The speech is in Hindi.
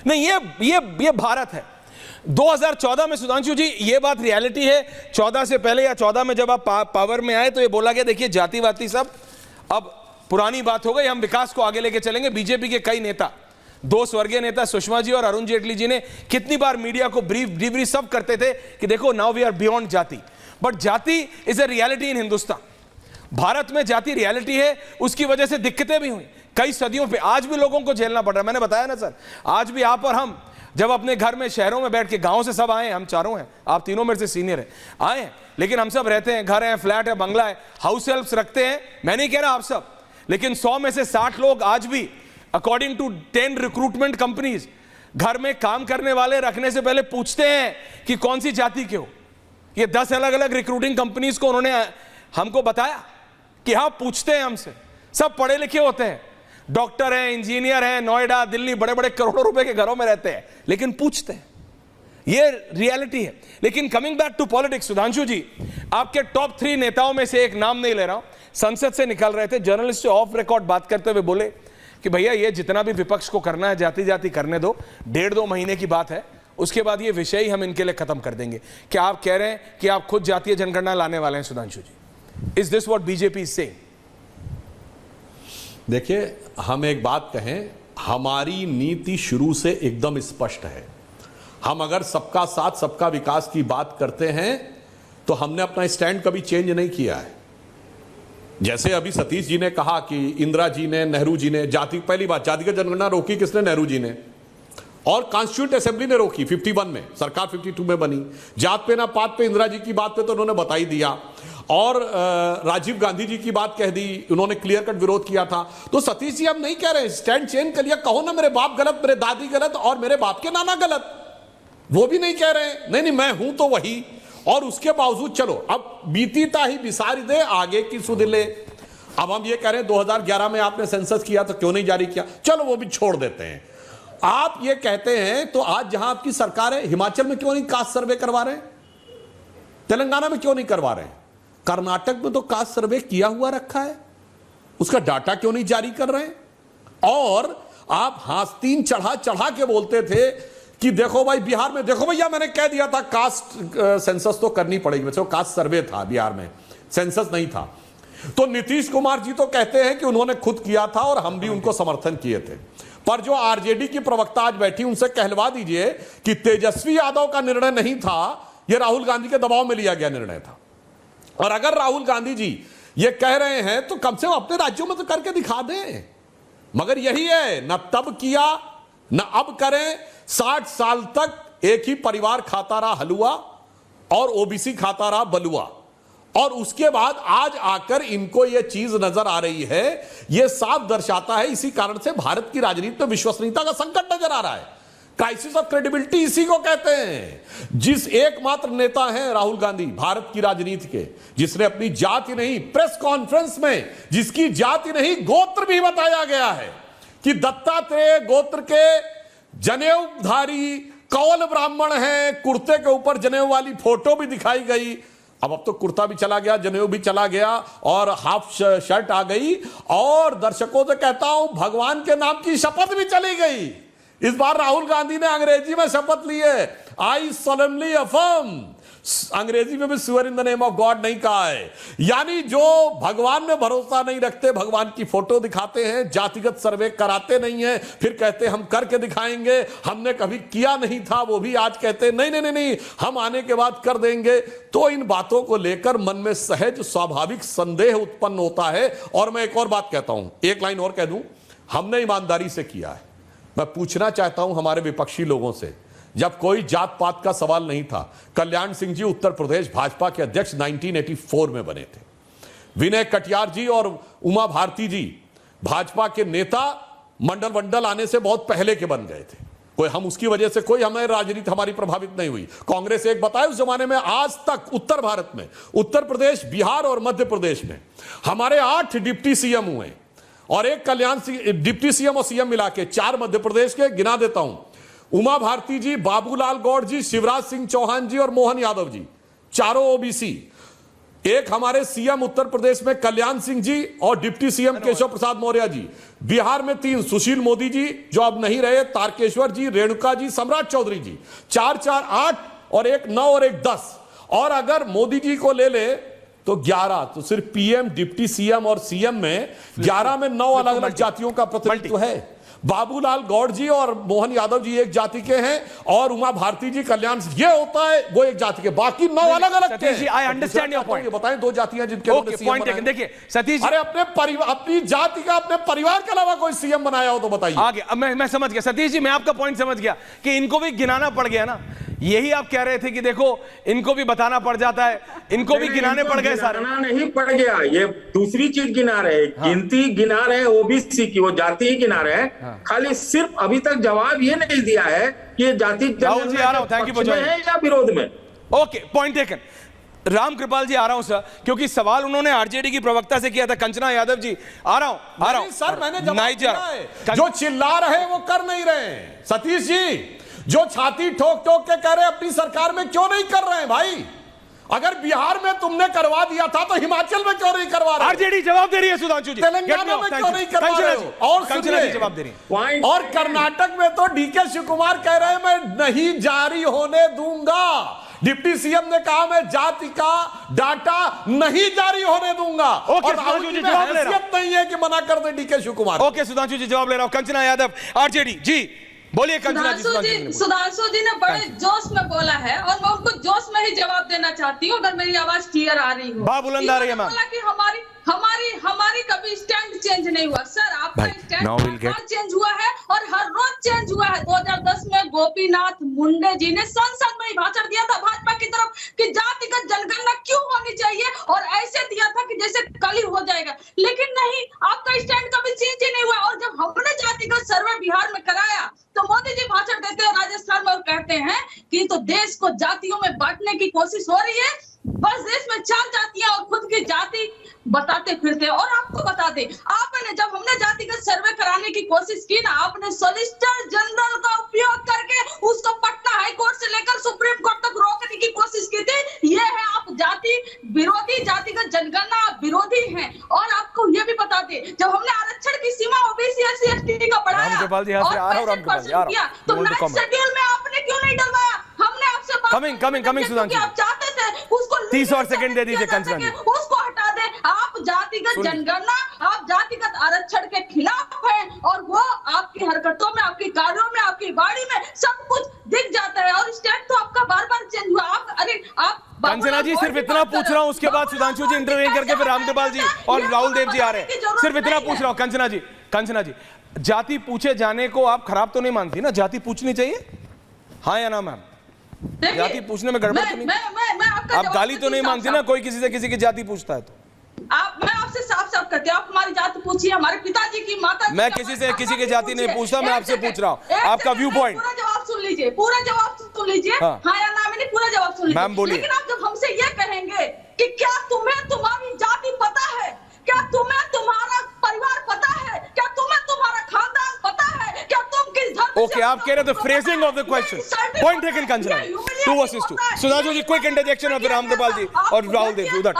नहीं, ये भारत है। 2014 में सुधांशु जी ये बात रियलिटी है। 14 से पहले या 14 में जब आप पावर में आए तो ये बोला गया देखिए जातिवादी सब अब पुरानी बात हो गई, हम विकास को आगे लेके चलेंगे। बीजेपी के कई नेता, दो स्वर्गीय नेता सुषमा जी और अरुण जेटली जी ने कितनी बार मीडिया को ब्रीफ सब करते थे कि देखो नाउ वी आर बियॉन्ड जाति। बट जाति is a reality in Hindustan. Bharat में जाति रियलिटी है, उसकी वजह से दिक्कतें भी हुई कई सदियों पे, आज भी लोगों को झेलना पड़ रहा है। मैंने बताया ना सर, आज भी आप और हम जब अपने घर में शहरों में बैठ के, गांव से सब आए हैं, हम चारों हैं, आप तीनों में से सीनियर हैं, आए हैं, लेकिन हम सब रहते हैं, घर है, फ्लैट है, बंगला है, हाउस हेल्प्स रखते हैं। मैं नहीं कह रहा आप सब, लेकिन 100 में से 60 लोग आज भी अकॉर्डिंग टू 10 रिक्रूटमेंट कंपनीज घर में काम करने वाले रखने से पहले पूछते हैं कि कौन सी जाति के हो। ये 10 अलग अलग रिक्रूटिंग कंपनीज को उन्होंने हमको बताया कि हाँ, पूछते हैं हमसे। सब पढ़े लिखे होते हैं, डॉक्टर हैं, इंजीनियर हैं, नोएडा, दिल्ली, बड़े बड़े करोड़ों रुपए के घरों में रहते हैं, लेकिन पूछते हैं। ये रियलिटी है। लेकिन coming back to politics, Sudhanshu ji, आपके टॉप 3 नेताओं में से एक नाम नहीं ले रहा हूं, संसद से निकल रहे थे, जर्नलिस्ट से ऑफ रिकॉर्ड बात करते हुए बोले कि भैया ये जितना भी विपक्ष को करना है जाति जाति करने दो, 1.5-2 महीने की बात है, उसके बाद ये विषय ही हम इनके लिए खत्म कर देंगे। क्या आप कह रहे हैं कि आप खुद जातीय जनगणना लाने वाले हैं Sudhanshu ji? Is this what BJP is saying? देखिए, हम एक बात कहें, हमारी नीति शुरू से एकदम स्पष्ट है। हम अगर सबका साथ सबका विकास की बात करते हैं तो हमने अपना स्टैंड कभी चेंज नहीं किया है। जैसे अभी सतीश जी ने कहा कि इंदिरा जी ने, नेहरू जी ने पहली बात जातिगत जनगणना रोकी किसने? नेहरू जी ने। और कॉन्स्टिट्यूंट असेंबली ने रोकी 51 में, सरकार 52 में बनी। जात पे ना पात पे, इंदिरा जी की बात पे तो उन्होंने बता ही दिया, और राजीव गांधी जी की बात कह दी, उन्होंने क्लियर कट विरोध किया था। तो सतीश जी हम नहीं कह रहे स्टैंड चेंज कर लिया, कहो ना मेरे बाप गलत, मेरे दादी गलत और मेरे बाप के नाना गलत, वो भी नहीं कह रहे। नहीं, मैं हूं तो वही। और उसके बावजूद चलो अब बीतीता ही बिसारी दे, आगे की सुध ले। अब हम ये कह रहे हैं 2011 में आपने सेंसस किया तो क्यों नहीं जारी किया, चलो वो भी छोड़ देते हैं। आप ये कहते हैं तो आज जहां आपकी सरकार है, हिमाचल में क्यों नहीं कास्ट सर्वे करवा रहे हैं? तेलंगाना में क्यों नहीं करवा रहे हैं? कर्नाटक में तो कास्ट सर्वे किया हुआ रखा है, उसका डाटा क्यों नहीं जारी कर रहे हैं? और आप हास्तीन चढ़ा चढ़ा के बोलते थे कि देखो भाई बिहार में, देखो भैया मैंने कह दिया था कास्ट सेंसस तो करनी पड़ेगी। वैसे वो कास्ट सर्वे था, बिहार में सेंसस नहीं था। तो नीतीश कुमार जी तो कहते हैं कि उन्होंने खुद किया था और हम भी उनको समर्थन किए थे। पर जो आरजेडी की प्रवक्ता आज बैठी, उनसे कहलवा दीजिए कि तेजस्वी यादव का निर्णय नहीं था, यह राहुल गांधी के दबाव में लिया गया निर्णय था। और अगर राहुल गांधी जी ये कह रहे हैं तो कम से कम अपने राज्यों में तो करके दिखा दें। मगर यही है, न तब किया न अब करें। 60 साल तक एक ही परिवार खाता रहा हलुआ और ओबीसी खाता रहा बलुआ, और उसके बाद आज आकर इनको यह चीज नजर आ रही है। यह साफ दर्शाता है, इसी कारण से भारत की राजनीति में विश्वसनीयता का संकट नजर आ रहा है। क्राइसिस ऑफ क्रेडिबिलिटी इसी को कहते हैं। जिस एकमात्र नेता हैं राहुल गांधी भारत की राजनीति के, जिसने अपनी जाति नहीं, प्रेस कॉन्फ्रेंस में जिसकी जाति नहीं गोत्र भी बताया गया है कि दत्तात्रेय गोत्र के जनेऊधारी कौल ब्राह्मण हैं, कुर्ते के ऊपर जनेऊ वाली फोटो भी दिखाई गई। अब तो कुर्ता भी चला गया, जनेऊ भी चला गया और हाफ शर्ट आ गई। और दर्शकों से कहता हूं, भगवान के नाम की शपथ भी चली गई। इस बार राहुल गांधी ने अंग्रेजी में शपथ ली है, आई solemnly affirm। अंग्रेजी में भी swear in the name of God नहीं कहा है। यानी जो भगवान में भरोसा नहीं रखते, भगवान की फोटो दिखाते हैं, जातिगत सर्वे कराते नहीं है, फिर कहते हम करके दिखाएंगे, हमने कभी किया नहीं था, वो भी आज कहते नहीं नहीं नहीं नहीं हम आने के बाद कर देंगे। तो इन बातों को लेकर मन में सहज स्वाभाविक संदेह उत्पन्न होता है। और मैं एक और बात कहता हूं, एक लाइन और कह दूं, हमने ईमानदारी से किया है। मैं पूछना चाहता हूं हमारे विपक्षी लोगों से, जब कोई जात पात का सवाल नहीं था, कल्याण सिंह जी उत्तर प्रदेश भाजपा के अध्यक्ष 1984 में बने थे। विनय कटियार जी और उमा भारती जी भाजपा के नेता मंडल आने से बहुत पहले के बन गए थे। कोई हम उसकी वजह से कोई हमारी राजनीति हमारी प्रभावित नहीं हुई। कांग्रेस एक बताए उस जमाने में, आज तक उत्तर भारत में, उत्तर प्रदेश, बिहार और मध्य प्रदेश में हमारे 8 डिप्टी सीएम हुए और एक कल्याण सिंह डिप्टी सीएम और सीएम मिला के 4 मध्य प्रदेश के गिना देता हूं। उमा भारती जी, बाबूलाल गौड़ जी, शिवराज सिंह चौहान जी और मोहन यादव जी, चारों ओबीसी। एक हमारे सीएम उत्तर प्रदेश में कल्याण सिंह जी और डिप्टी सीएम केशव प्रसाद मौर्य जी, बिहार में 3 सुशील मोदी जी जो अब नहीं रहे, तारकेश्वर जी, रेणुका जी, सम्राट चौधरी जी, 4-4 8 और एक 9 और एक 10। और अगर मोदी जी को ले ले तो 11, तो सिर्फ पीएम, डिप्टी सीएम और सीएम में 11 में 9 अलग अलग जातियों का प्रतिनिधित्व है। बाबूलाल गौड़ जी और मोहन यादव जी एक जाति के हैं और उमा भारती जी, कल्याण ये होता है वो एक जाति के, बाकी 9 अलग अलग के। I understand your point. बताएं 2 जातियां जिनके पॉइंट टेकन। देखिए सतीश जी, अरे अपने परिवार, अपनी जाति का, अपने परिवार के अलावा कोई सीएम बनाया हो तो बताइए। आगे मैं समझ गया सतीश जी, मैं आपका पॉइंट समझ गया कि इनको भी गिनाना पड़ गया ना। यही आप कह रहे थे कि देखो इनको भी बताना पड़ जाता है, इनको भी गिनाने पड़ गए सारे। नहीं पड़ गया, ये दूसरी चीज गिना रहे, गिनती गिना रहे ओबीसी की, वो जाति ही गिना रहे। खाली सिर्फ अभी तक जवाब ये नहीं दिया है कि ये जाति राहुल जी आ रहा हूं, थैंक यू फॉर जॉइनिंग, है या विरोध में। Okay point taken. Ram Kripal ji आ रहा हूं सर, क्योंकि सवाल उन्होंने आरजेडी की प्रवक्ता से किया था। कंचना यादव जी आ रहा हूं सर, मैंने जवाब दिया है। जो चिल्ला रहे वो कर नहीं रहे। सतीश जी जो छाती ठोक ठोक के कह रहे अपनी सरकार में क्यों नहीं कर रहे हैं भाई? अगर बिहार में तुमने करवा दिया था तो हिमाचल में क्यों नहीं करवा रहे? आरजेडी जवाब दे रही है सुधांशु जी, तेलंगाना में क्यों नहीं करवा रहे हो? और कंचना जी जवाब दे रही है। और कर्नाटक में तो डीके शिव कुमार कह रहे हैं मैं नहीं जारी होने दूंगा। डिप्टी सीएम ने कहा मैं जाति का डाटा नहीं जारी होने दूंगा। और राहुल जी में हैसियत नहीं है कि मना कर दे डीके शिव कुमार। ओके सुधांशु जी जवाब ले रहा हूं। कंचना यादव आरजेडी जी बोलिए। सुधांशु जी ने बड़े जोश में बोला है और मैं उनको जोश में ही जवाब देना चाहती हूँ, अगर मेरी आवाज क्लियर आ रही हो। बुलंद आ रही है मैम। बोला कि हमारी कभी स्टैंड चेंज नहीं हुआ। सर आपका स्टैंड चेंज हुआ है और हर रोज चेंज हुआ है। 2010 में गोपीनाथ मुंडे जी ने संसद में भाषण दिया था भाजपा की तरफ कि जातिगत जनगणना क्यों होनी चाहिए, और ऐसे दिया था कि जैसे कल ही हो जाएगा, लेकिन नहीं, आपका स्टैंड कभी चेंज ही नहीं हुआ। और जब हमने जातिगत सर्वे बिहार में कराया तो मोदी जी भाषण देते हैं राजस्थान में और कहते हैं कि तो देश को जातियों में बांटने की कोशिश हो रही है, बस देश में 4 जातियां और खुद की जाति बताते फिरते। और आपको बता दें, आपने जब हमने जातिगत सर्वे कराने की कोशिश की ना, आपने सॉलिसिटर जनरल का उपयोग करके उसको पटना हाई कोर्ट से लेकर सुप्रीम कोर्ट तक रोकने की कोशिश की थी। ये है आप जाति विरोधी, जातिगत जनगणना विरोधी हैं। और आपको ये भी बता दें, जब हमने आरक्षण की सीमा ओबीसी एससी एसटी का बढ़ाया और 5% किया, तो 9th शेड्यूल में आपने क्यों नहीं डलवाया? हमने आपसे कमिंग सुधांशु, आप चाहते थे उसको 30 और सेकंड दे दीजिए कंचना जी। उसको हटा दे। आप जातिगत जनगणना, आप जातिगत आरक्षण के खिलाफ हैं और वो आपकी हरकतों में, आपकी कार्यों में, आपकी वाणी में सब कुछ दिख जाता है। और स्टेट तो आपका बार-बार चेंज हुआ। आप कंचना जी सिर्फ इतना पूछ रहा हूं, उसके बाद सुधांशु जी इंटरव्यू करके फिर रामकृपाल जी और राहुल देव जी आ रहे हैं। सिर्फ इतना पूछ रहा हूं कंचना जी, जाति पूछे जाने को आप खराब तो नहीं मानती ना? जाति पूछनी चाहिए, हाँ या ना मैम? जाति पूछने में गड़बड़ तो नहीं? आप गाली तो नहीं मानती ना कोई किसी से किसी की जाति पूछता है तो? मैं आपसे साफ कहती हूँ, आप हमारी जाति पूछिए, हमारे पिताजी की, माता मैं किसी से किसी की जाति नहीं पूछता, मैं आपसे पूछ रहा हूँ आपका व्यू पॉइंट। पूरा जवाब सुन लीजिए, हाँ या ना, मैंने पूरा जवाब सुन लीजिए। मैम बोलिए। लेकिन आप जब हमसे ये कहेंगे कि क्या तुम्हें तुम्हारी जाति पता है, क्या तुम्हें तुम्हारा परिवार पता है, क्या तुम्हें तुम्हारा खानदान पता है, क्या तुम किस धर्म ओके आप कह रहे थे phrasing of the question. Point taken Kanchana. 2 versus 2। Sudhanshu ji quick interjection of Ramkripal ji और राहुल देव जी उधर।